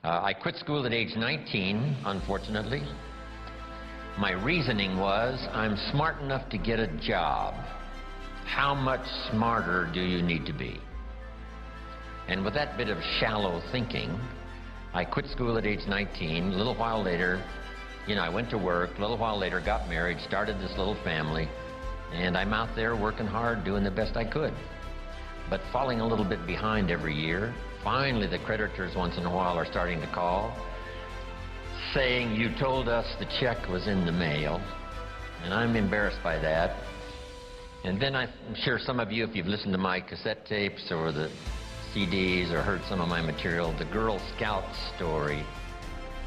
I quit school at age 19, unfortunately. My reasoning was, I'm smart enough to get a job. How much smarter do you need to be? And with that bit of shallow thinking, I quit school at age 19. A little while later, I went to work. A little while later, got married, started this little family, and I'm out there working hard, doing the best I could. But falling a little bit behind every year. Finally, the creditors once in a while are starting to call, saying, you told us the check was in the mail, and I'm embarrassed by that. And then I'm sure some of you, if you've listened to my cassette tapes or the CDs or heard some of my material, the Girl Scout story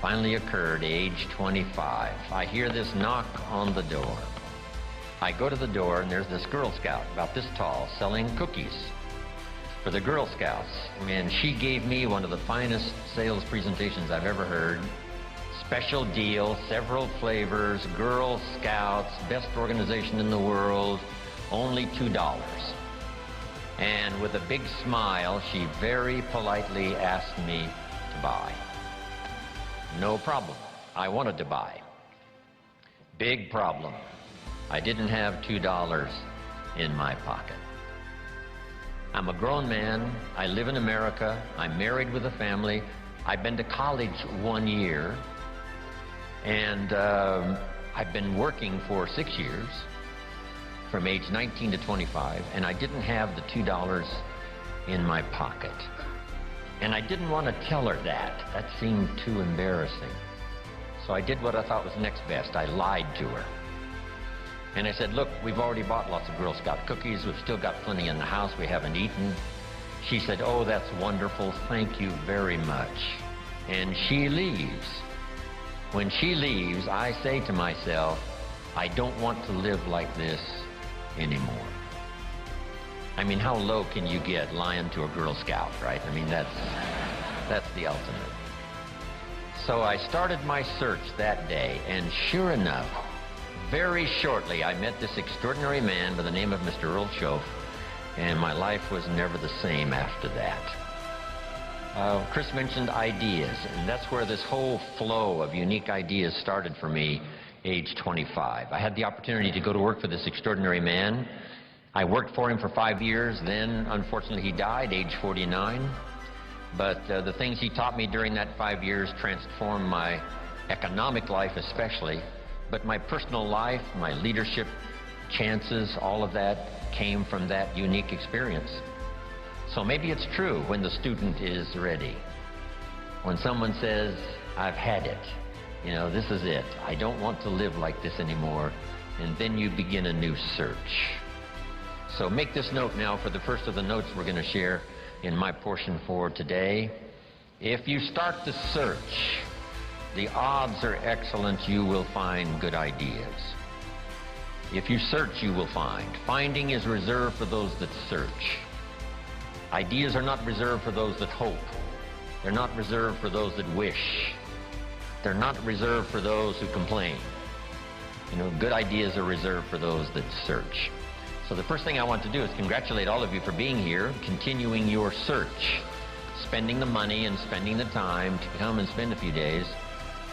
finally occurred, age 25. I hear this knock on the door. I go to the door, and there's this Girl Scout, about this tall, selling cookies for the Girl Scouts. And she gave me one of the finest sales presentations I've ever heard. Special deal, several flavors, Girl Scouts, best organization in the world, only $2. And with a big smile, she very politely asked me to buy. No problem. I wanted to buy. Big problem. I didn't have $2 in my pocket. I'm a grown man. I live in America. I'm married with a family. I've been to college 1 year. And I've been working for 6 years, from age 19 to 25, and I didn't have the $2 in my pocket. And I didn't want to tell her that. That seemed too embarrassing. So I did what I thought was next best. I lied to her. And I said, look, we've already bought lots of Girl Scout cookies. We've still got plenty in the house we haven't eaten. She said, oh, that's wonderful. Thank you very much. And she leaves. When she leaves, I say to myself, I don't want to live like this anymore. I mean, how low can you get lying to a Girl Scout, right? I mean, that's the ultimate. So I started my search that day, and sure enough, very shortly, I met this extraordinary man by the name of Mr. Earl Schoaf, and my life was never the same after that. Chris mentioned ideas, and that's where this whole flow of unique ideas started for me, age 25. I had the opportunity to go to work for this extraordinary man. I worked for him for 5 years. Then, unfortunately, he died, age 49. But the things he taught me during that 5 years transformed my economic life especially. But my personal life, my leadership chances, all of that came from that unique experience. So maybe it's true when the student is ready. When someone says, I've had it, this is it. I don't want to live like this anymore. And then you begin a new search. So make this note now for the first of the notes we're going to share in my portion for today. If you start the search, the odds are excellent you will find good ideas. If you search, you will find. Finding is reserved for those that search. Ideas are not reserved for those that hope. They're not reserved for those that wish. They're not reserved for those who complain. Good ideas are reserved for those that search. So the first thing I want to do is congratulate all of you for being here, continuing your search, spending the money and spending the time to come and spend a few days,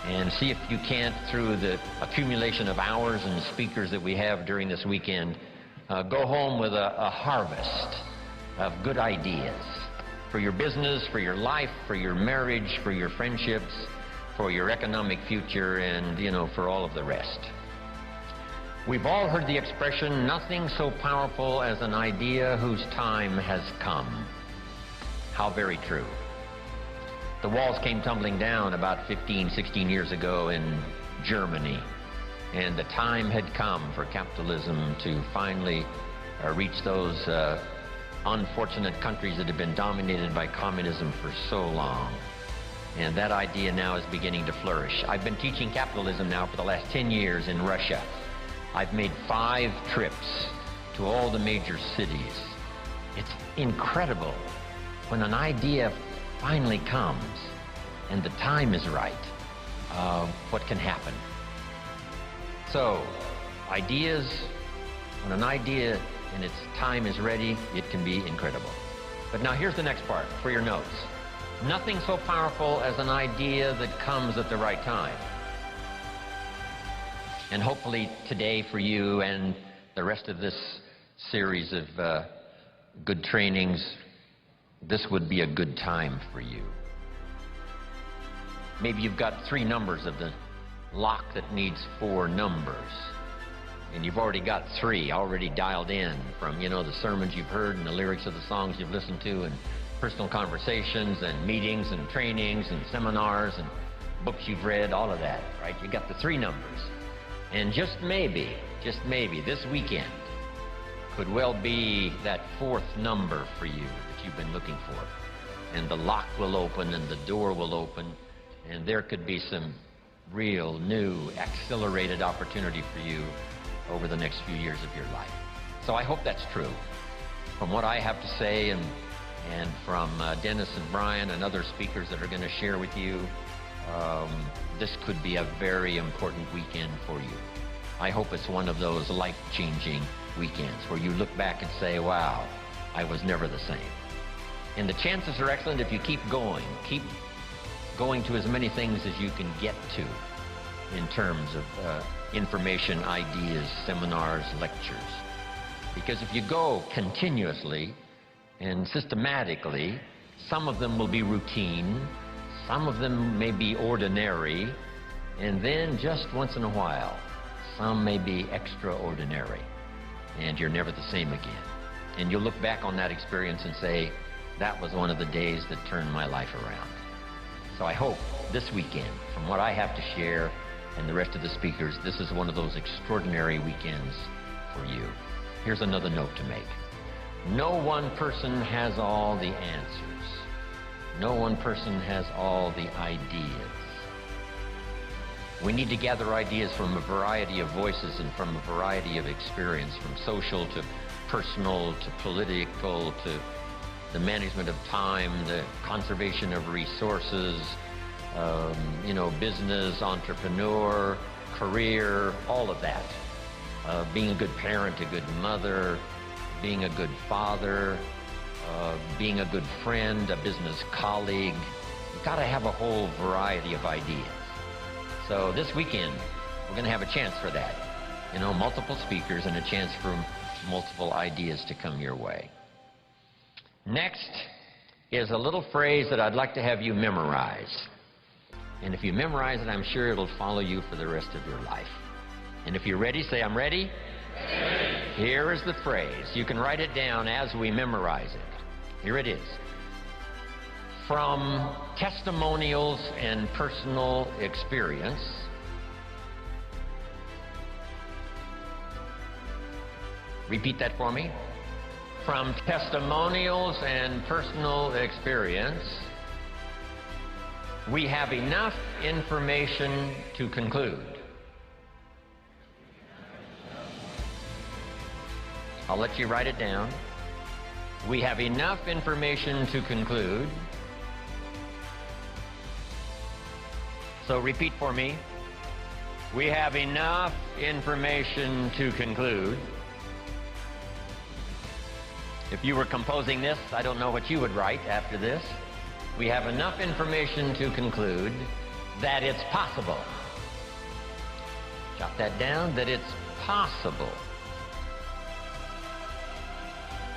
and see if you can't, through the accumulation of hours and speakers that we have during this weekend, go home with a harvest of good ideas for your business, for your life, for your marriage, for your friendships, for your economic future, and, for all of the rest. We've all heard the expression, nothing so powerful as an idea whose time has come. How very true. The walls came tumbling down about 15, 16 years ago in Germany, and the time had come for capitalism to finally reach those unfortunate countries that have been dominated by communism for so long. And that idea now is beginning to flourish. I've been teaching capitalism now for the last 10 years in Russia. I've made 5 trips to all the major cities. It's incredible when an idea finally comes and the time is right, what can happen. So, ideas, when an idea and its time is ready, it can be incredible. But now here's the next part for your notes. Nothing so powerful as an idea that comes at the right time. And hopefully today for you and the rest of this series of good trainings, this would be a good time for you. Maybe you've got 3 numbers of the lock that needs 4 numbers. And you've already got 3 already dialed in from, the sermons you've heard and the lyrics of the songs you've listened to and personal conversations and meetings and trainings and seminars and books you've read, all of that, right? You got the 3 numbers. And just maybe, this weekend could well be that 4th number for you that you've been looking for. And the lock will open and the door will open, and there could be some real new accelerated opportunity for you over the next few years of your life. So I hope that's true. From what I have to say and from Dennis and Brian and other speakers that are going to share with you, this could be a very important weekend for you. I hope it's one of those life-changing weekends where you look back and say, wow, I was never the same. And the chances are excellent if you keep going to as many things as you can get to in terms of information, ideas, seminars, lectures. Because if you go continuously and systematically, some of them will be routine, some of them may be ordinary, and then just once in a while, some may be extraordinary, and you're never the same again. And you'll look back on that experience and say, that was one of the days that turned my life around. So I hope this weekend, from what I have to share and the rest of the speakers, this is one of those extraordinary weekends for you. Here's another note to make. No one person has all the answers. No one person has all the ideas. We need to gather ideas from a variety of voices and from a variety of experience, from social to personal to political to the management of time, the conservation of resources, business, entrepreneur, career, all of that. Being a good parent, a good mother, being a good father, being a good friend, a business colleague. You've got to have a whole variety of ideas. So this weekend, we're going to have a chance for that. Multiple speakers and a chance for multiple ideas to come your way. Next is a little phrase that I'd like to have you memorize. And if you memorize it, I'm sure it'll follow you for the rest of your life. And if you're ready, say, I'm ready. Ready. Here is the phrase. You can write it down as we memorize it. Here it is. From testimonials and personal experience, repeat that for me. From testimonials and personal experience, we have enough information to conclude. I'll let you write it down. We have enough information to conclude. So repeat for me. We have enough information to conclude. If you were composing this, I don't know what you would write after this. We have enough information to conclude that it's possible. Jot that down, that it's possible.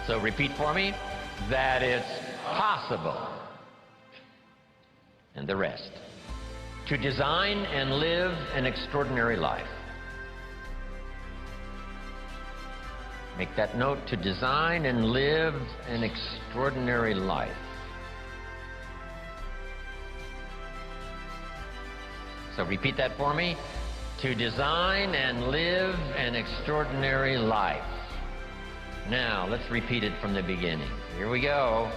So repeat for me, that it's possible. And the rest. To design and live an extraordinary life. Make that note, to design and live an extraordinary life. So repeat that for me. To design and live an extraordinary life. Now, let's repeat it from the beginning. Here we go.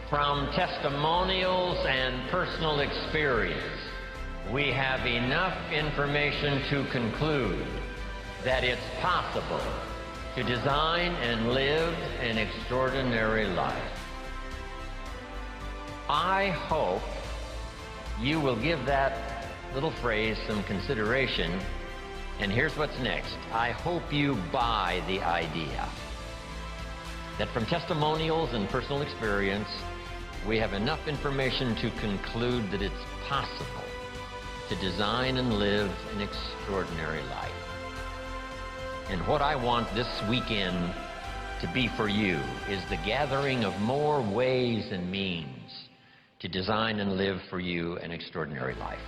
From testimonials and personal experience, we have enough information to conclude that it's possible to design and live an extraordinary life. I hope you will give that little phrase some consideration, and here's what's next. I hope you buy the idea that from testimonials and personal experience, we have enough information to conclude that it's possible to design and live an extraordinary life. And what I want this weekend to be for you is the gathering of more ways and means to design and live for you an extraordinary life.